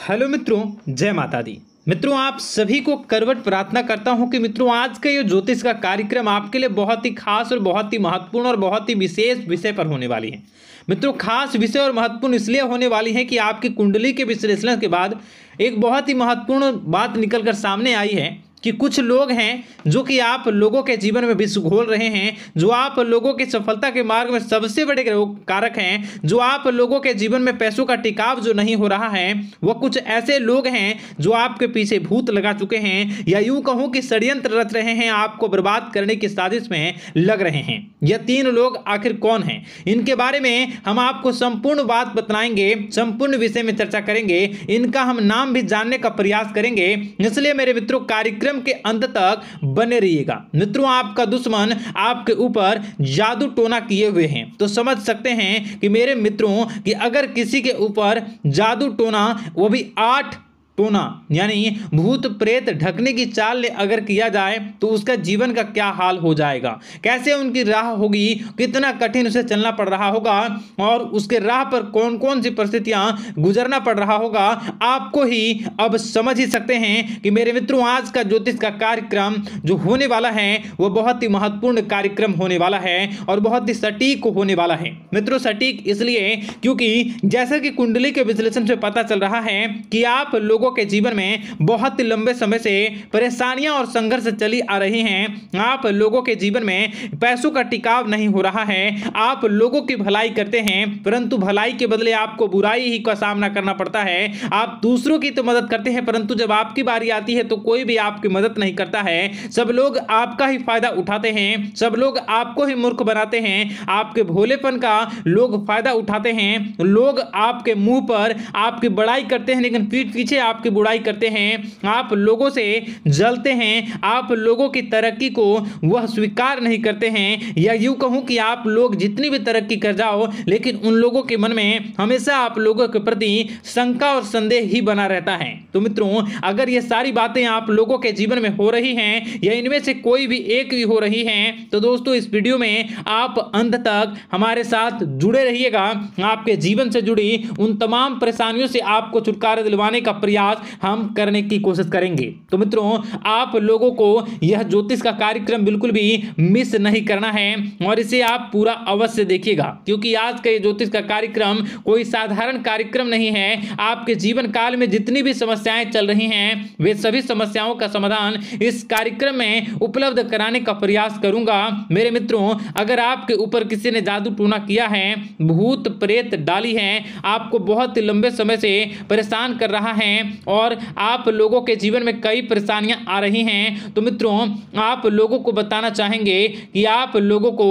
Hello मित्रों, जय माता दी। मित्रों, आप सभी को करवट प्रार्थना करता हूं कि मित्रों आज का ये ज्योतिष का कार्यक्रम आपके लिए बहुत ही खास और बहुत ही महत्वपूर्ण और बहुत ही विशेष विषय पर होने वाली है। मित्रों, खास विषय और महत्वपूर्ण इसलिए होने वाली है कि आपकी कुंडली के विश्लेषण के बाद एक बहुत ही महत्वपूर्ण बात निकलकर सामने आई है कि कुछ लोग हैं जो कि आप लोगों के जीवन में विष घोल रहे हैं, जो आप लोगों की सफलता के मार्ग में सबसे बड़े कारक हैं, जो आप लोगों के जीवन में पैसों का टिकाव जो नहीं हो रहा है, वह कुछ ऐसे लोग हैं जो आपके पीछे भूत लगा चुके हैं या यूं कहूं कि षड्यंत्र रच रहे हैं, आपको बर्बाद करने की साजिश में लग रहे हैं। यह तीन लोग आखिर कौन हैं, इनके बारे में हम आपको संपूर्ण बात बताएंगे, संपूर्ण विषय में चर्चा करेंगे, इनका हम नाम भी जानने का प्रयास करेंगे। इसलिए मेरे मित्रों, कार्यक्रम के अंत तक बने रहिएगा। मित्रों, आपका दुश्मन आपके ऊपर जादू टोना किए हुए हैं, तो समझ सकते हैं कि मेरे मित्रों कि अगर किसी के ऊपर जादू टोना, वो भी 8 टोना यानी भूत प्रेत ढकने की चाल ने अगर किया जाए तो उसका जीवन का क्या हाल हो जाएगा, कैसे उनकी राह होगी, कितना कठिन उसे चलना पड़ रहा होगा और उसके राह पर कौन कौन सी परिस्थितियां गुजरना पड़ रहा होगा, आपको ही अब समझ ही सकते हैं कि मेरे मित्रों आज का ज्योतिष का कार्यक्रम जो होने वाला है वह बहुत ही महत्वपूर्ण कार्यक्रम होने वाला है और बहुत ही सटीक होने वाला है। मित्रों, सटीक इसलिए क्योंकि जैसा कि कुंडली के विश्लेषण से पता चल रहा है कि आप लोगों के जीवन में बहुत ही लंबे समय से परेशानियां और संघर्ष चली आ रही हैं। आप लोगों के जीवन में पैसों का टिकाव नहीं हो रहा है। आप लोगों की भलाई करते हैं परंतु भलाई के बदले आपको बुराई ही का सामना करना पड़ता है। आप दूसरों की तो मदद करते हैं परंतु जब आपकी बारी आती है तो कोई भी आपकी मदद नहीं करता है। सब लोग आपका ही फायदा उठाते हैं, सब लोग आपको ही मूर्ख बनाते हैं, आपके भोलेपन का लोग फायदा उठाते हैं। लोग आपके मुंह पर आपकी बड़ाई करते हैं लेकिन पीठ पीछे आपकी बुराई करते हैं। आप लोगों से जलते हैं, आप लोगों की तरक्की को वह स्वीकार नहीं करते हैं, या यूं कहूं कि आप लोग जितनी भी तरक्की कर जाओ लेकिन उन लोगों के मन में हमेशा आप लोगों के प्रति शंका और संदेह ही बना रहता है। तो मित्रों, अगर ये सारी बातें आप लोगों के जीवन में हो रही हैं या इनमें से कोई भी एक भी हो रही हैं तो दोस्तों इस वीडियो में आप अंत तक हमारे साथ जुड़े रहिएगा। आपके जीवन से जुड़ी उन तमाम परेशानियों से आपको छुटकारा दिलवाने का प्रयास हम करने की कोशिश करेंगे। तो मित्रों, आप लोगों को यह ज्योतिष का कार्यक्रम बिल्कुल भी मिस नहीं करना है और इसे आप पूरा अवश्य देखिएगा क्योंकि आज का ये ज्योतिष का कार्यक्रम कोई साधारण कार्यक्रम नहीं है। आपके जीवन काल में जितनी भी समस्याएं चल रही हैं वे सभी समस्याओं का समाधान इस कार्यक्रम में उपलब्ध कराने का प्रयास करूंगा। मेरे मित्रों, अगर आपके ऊपर किसी ने जादू टूना किया है, भूत प्रेत डाली है, आपको बहुत लंबे समय से परेशान कर रहा है और आप लोगों के जीवन में कई परेशानियां आ रही हैं, तो मित्रों आप लोगों को बताना चाहेंगे कि आप लोगों को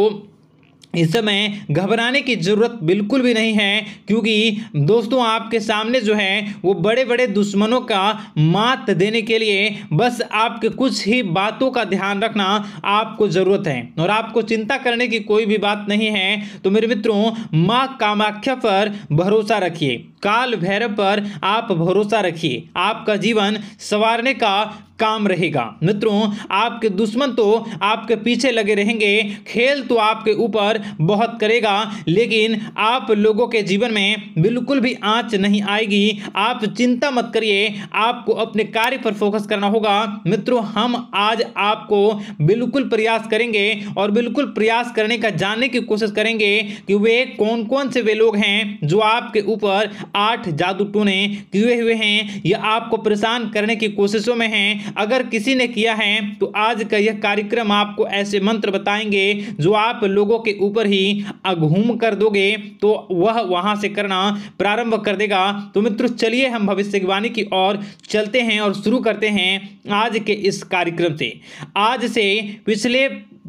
इस समय घबराने की जरूरत बिल्कुल भी नहीं है क्योंकि दोस्तों आपके सामने जो है वो बड़े बड़े दुश्मनों का मात देने के लिए बस आपके कुछ ही बातों का ध्यान रखना आपको जरूरत है और आपको चिंता करने की कोई भी बात नहीं है। तो मेरे मित्रों, मां कामाख्या पर भरोसा रखिए, काल भैरव पर आप भरोसा रखिए, आपका जीवन संवारने का काम रहेगा। मित्रों, आपके दुश्मन तो आपके पीछे लगे रहेंगे, खेल तो आपके ऊपर बहुत करेगा लेकिन आप लोगों के जीवन में बिल्कुल भी आंच नहीं आएगी। आप चिंता मत करिए, आपको अपने कार्य पर फोकस करना होगा। मित्रों, हम आज आपको बिल्कुल प्रयास करेंगे और बिल्कुल प्रयास करने का जानने की कोशिश करेंगे कि वे कौन कौन से वे लोग हैं जो आपके ऊपर 8 जादू टोने किए हुए हैं या आपको परेशान करने की कोशिशों में हैं। अगर किसी ने किया है तो आज का यह कार्यक्रम आपको ऐसे मंत्र बताएंगे जो आप लोगों के ऊपर ही अघूम कर दोगे तो वह वहां से करना प्रारंभ कर देगा। तो मित्रों, चलिए हम भविष्यवाणी की ओर चलते हैं और शुरू करते हैं आज के इस कार्यक्रम से। आज से पिछले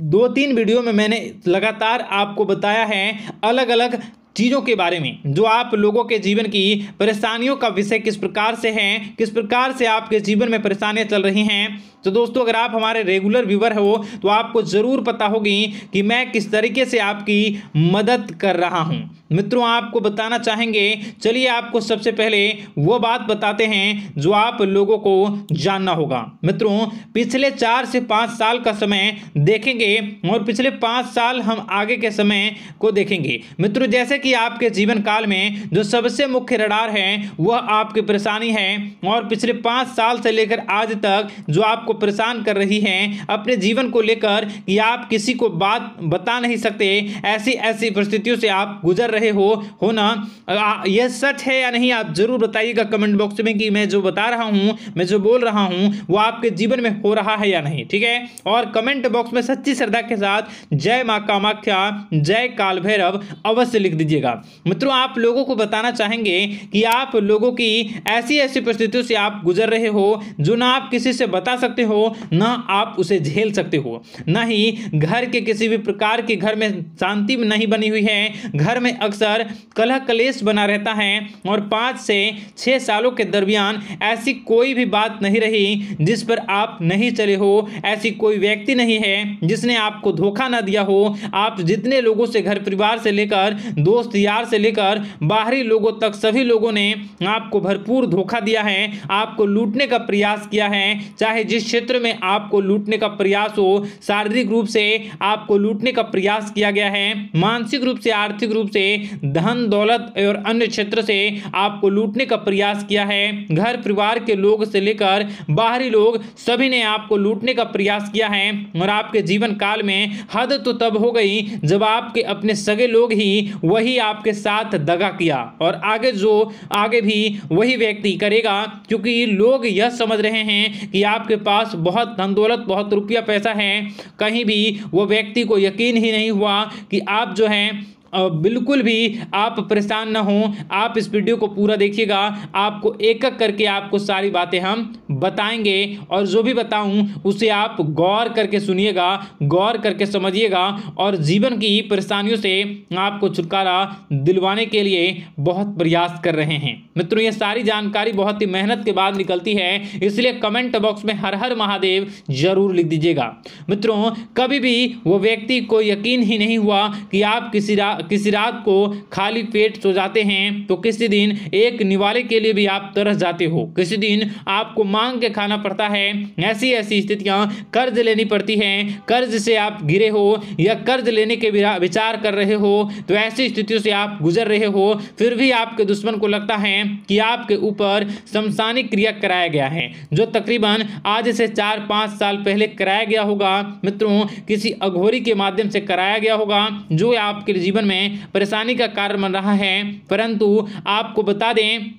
2-3 वीडियो में मैंने लगातार आपको बताया है अलग अलग चीज़ों के बारे में जो आप लोगों के जीवन की परेशानियों का विषय किस प्रकार से है, किस प्रकार से आपके जीवन में परेशानियां चल रही हैं। तो दोस्तों, अगर आप हमारे रेगुलर व्यूवर हो तो आपको ज़रूर पता होगी कि मैं किस तरीके से आपकी मदद कर रहा हूं। मित्रों आपको बताना चाहेंगे, चलिए आपको सबसे पहले वो बात बताते हैं जो आप लोगों को जानना होगा। मित्रों पिछले 4 से 5 साल का समय देखेंगे और पिछले 5 साल हम आगे के समय को देखेंगे। मित्रों जैसे कि आपके जीवन काल में जो सबसे मुख्य रडार है वह आपकी परेशानी है, और पिछले 5 साल से लेकर आज तक जो आपको परेशान कर रही है अपने जीवन को लेकर कि आप किसी को बात बता नहीं सकते, ऐसी ऐसी परिस्थितियों से आप गुजर रहे हो ना। यह सच है या नहीं आप जरूर बताइएगा कमेंट बॉक्स में कि मैं जो बता रहा हूं, मैं जो बोल रहा हूं वो आपके जीवन में हो रहा है या नहीं, ठीक है। और कमेंट बॉक्स में सच्ची श्रद्धा के साथ जय मां कामाख्या, जय काल भैरव अवश्य लिख दीजिएगा। मित्रों आप लोगों को बताना चाहेंगे कि आप लोगों की ऐसी ऐसी परिस्थितियों से आप गुजर रहे हो जो ना आप किसी से बता सकते हो, ना आप उसे झेल सकते हो, ना ही घर के किसी भी प्रकार के घर में शांति नहीं बनी हुई है। घर में अक्सर कलह कलेश बना रहता है और 5 से 6 सालों के दरमियान ऐसी कोई भी बात नहीं रही जिस पर आप नहीं चले हो, ऐसी कोई व्यक्ति नहीं है जिसने आपको धोखा ना दिया हो। आप जितने लोगों से, घर परिवार से लेकर दोस्त यार से लेकर बाहरी लोगों तक, सभी लोगों ने आपको भरपूर धोखा दिया है, आपको लूटने का प्रयास किया है। चाहे जिस क्षेत्र में आपको लूटने का प्रयास हो, शारीरिक रूप से आपको लूटने का प्रयास किया गया है, मानसिक रूप से, आर्थिक रूप से, धन दौलत और अन्य क्षेत्र से आपको लूटने का प्रयास किया है। घर परिवार के लोग से लेकर बाहरी लोग सभी ने आपको लूटने का प्रयास किया है। और आपके जीवन काल में हद तो तब हो गई जब आपके अपने सगे लोग ही वही आपके साथ दगा किया, और आगे भी वही व्यक्ति करेगा, क्योंकि लोग यह समझ रहे हैं कि आपके पास बहुत धन दौलत, बहुत रुपया पैसा है। कहीं भी वो व्यक्ति को यकीन ही नहीं हुआ कि आप जो है बिल्कुल भी आप परेशान ना हो। आप इस वीडियो को पूरा देखिएगा, आपको एक एक करके आपको सारी बातें हम बताएंगे, और जो भी बताऊं उसे आप गौर करके सुनिएगा, गौर करके समझिएगा, और जीवन की परेशानियों से आपको छुटकारा दिलवाने के लिए बहुत प्रयास कर रहे हैं। मित्रों ये सारी जानकारी बहुत ही मेहनत के बाद निकलती है, इसलिए कमेंट बॉक्स में हर हर महादेव जरूर लिख दीजिएगा। मित्रों कभी भी वो व्यक्ति को यकीन ही नहीं हुआ कि आप किसी रात को खाली पेट सो जाते हैं तो किसी दिन एक निवाले के लिए भी आप तरस जाते हो, किसी दिन आपको मांग के खाना पड़ता है। ऐसी ऐसी स्थितियां, कर्ज लेनी पड़ती हैं, कर्ज से आप गिरे हो या कर्ज लेने के विचार कर रहे हो, तो ऐसी स्थितियों से आप गुजर रहे हो। फिर भी आपके दुश्मन को लगता है कि आपके ऊपर शमशानिक क्रिया कराया गया है, जो तकरीबन आज से 4-5 साल पहले कराया गया होगा। मित्रों किसी अघोरी के माध्यम से कराया गया होगा, जो आपके जीवन में परेशानी का कारण बन रहा है। परंतु आपको बता दें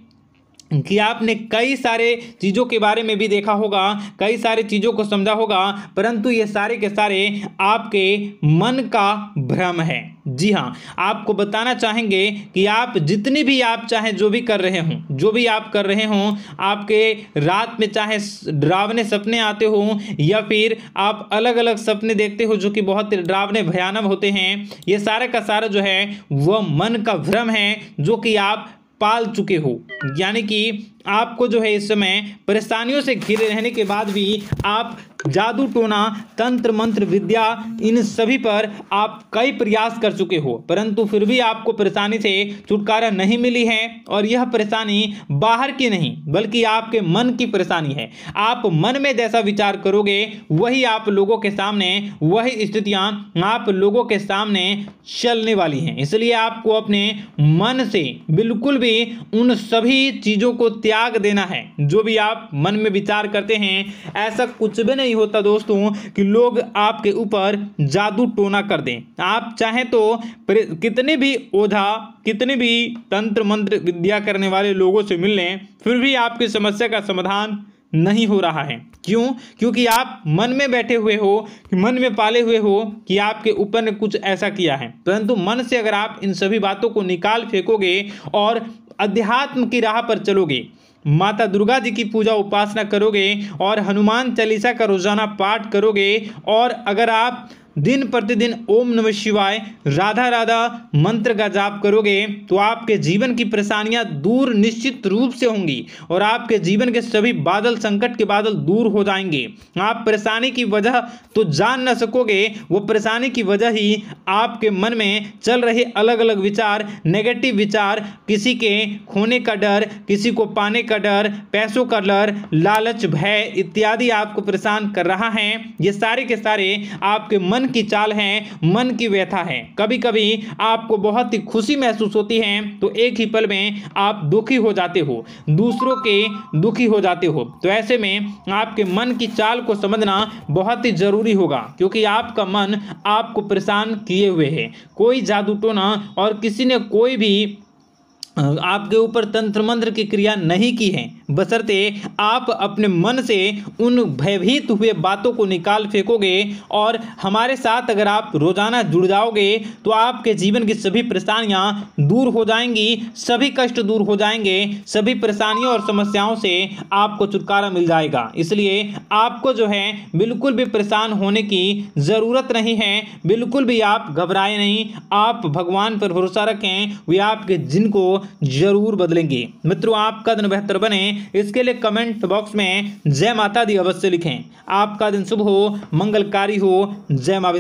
कि आपने कई सारे चीज़ों के बारे में भी देखा होगा, कई सारी चीज़ों को समझा होगा, परंतु ये सारे के सारे आपके मन का भ्रम है। जी हाँ, आपको बताना चाहेंगे कि आप जितनी भी आप चाहे जो भी कर रहे हों, जो भी आप कर रहे हों, आपके रात में चाहे डरावने सपने आते हों या फिर आप अलग अलग सपने देखते हो जो कि बहुत डरावने भयानक होते हैं, ये सारे का सारा जो है वह मन का भ्रम है जो कि आप पाल चुके हो। यानी कि आपको जो है इस समय परेशानियों से घिरे रहने के बाद भी आप जादू टोना, तंत्र मंत्र विद्या, इन सभी पर आप कई प्रयास कर चुके हो, परंतु फिर भी आपको परेशानी से छुटकारा नहीं मिली है। और यह परेशानी बाहर की नहीं बल्कि आपके मन की परेशानी है। आप मन में जैसा विचार करोगे वही आप लोगों के सामने, वही स्थितियां आप लोगों के सामने चलने वाली हैं। इसलिए आपको अपने मन से बिल्कुल भी उन सभी चीज़ों को त्याग देना है जो भी आप मन में विचार करते हैं। ऐसा कुछ भी नहीं होता दोस्तों कि लोग आपके ऊपर जादू टोना कर दें। आप चाहें तो कितने भी ओझा, कितने भी तंत्र मंत्र विद्या करने वाले लोगों से मिल लें, फिर भी आपकी समस्या का समाधान नहीं हो रहा है। क्यों? क्योंकि आप मन में बैठे हुए हो, मन में पाले हुए हो कि आपके ऊपर ने कुछ ऐसा किया है। परंतु मन से अगर आप इन सभी बातों को निकाल फेंकोगे और अध्यात्म की राह पर चलोगे, माता दुर्गा जी की पूजा उपासना करोगे और हनुमान चालीसा का रोजाना पाठ करोगे, और अगर आप दिन प्रतिदिन ओम नमः शिवाय, राधा राधा मंत्र का जाप करोगे तो आपके जीवन की परेशानियां दूर निश्चित रूप से होंगी और आपके जीवन के सभी बादल, संकट के बादल दूर हो जाएंगे। आप परेशानी की वजह तो जान न सकोगे, वो परेशानी की वजह ही आपके मन में चल रहे अलग अलग विचार, नेगेटिव विचार, किसी के खोने का डर, किसी को पाने का डर, पैसों का डर, लालच, भय इत्यादि आपको परेशान कर रहा है। ये सारे के सारे आपके मन की चाल हैं, मन की व्यथा है। कभी कभी आपको बहुत ही खुशी महसूस होती है तो एक ही पल में आप दुखी हो जाते हो, दूसरों के दुखी हो जाते हो। तो ऐसे में आपके मन की चाल को समझना बहुत ही जरूरी होगा, क्योंकि आपका मन आपको परेशान किए हुए है। कोई जादू टोना और किसी ने कोई भी आपके ऊपर तंत्र मंत्र की क्रिया नहीं की है, बशर्ते आप अपने मन से उन भयभीत हुए बातों को निकाल फेंकोगे और हमारे साथ अगर आप रोजाना जुड़ जाओगे तो आपके जीवन की सभी परेशानियां दूर हो जाएंगी, सभी कष्ट दूर हो जाएंगे, सभी परेशानियों और समस्याओं से आपको छुटकारा मिल जाएगा। इसलिए आपको जो है बिल्कुल भी परेशान होने की ज़रूरत नहीं है, बिल्कुल भी आप घबराए नहीं। आप भगवान पर भरोसा रखें, वे आपके जिनको जरूर बदलेंगे। मित्रों, आपका दिन बेहतर बने इसके लिए कमेंट बॉक्स में जय माता दी अवश्य लिखें। आपका दिन शुभ हो, मंगलकारी हो। जय मां।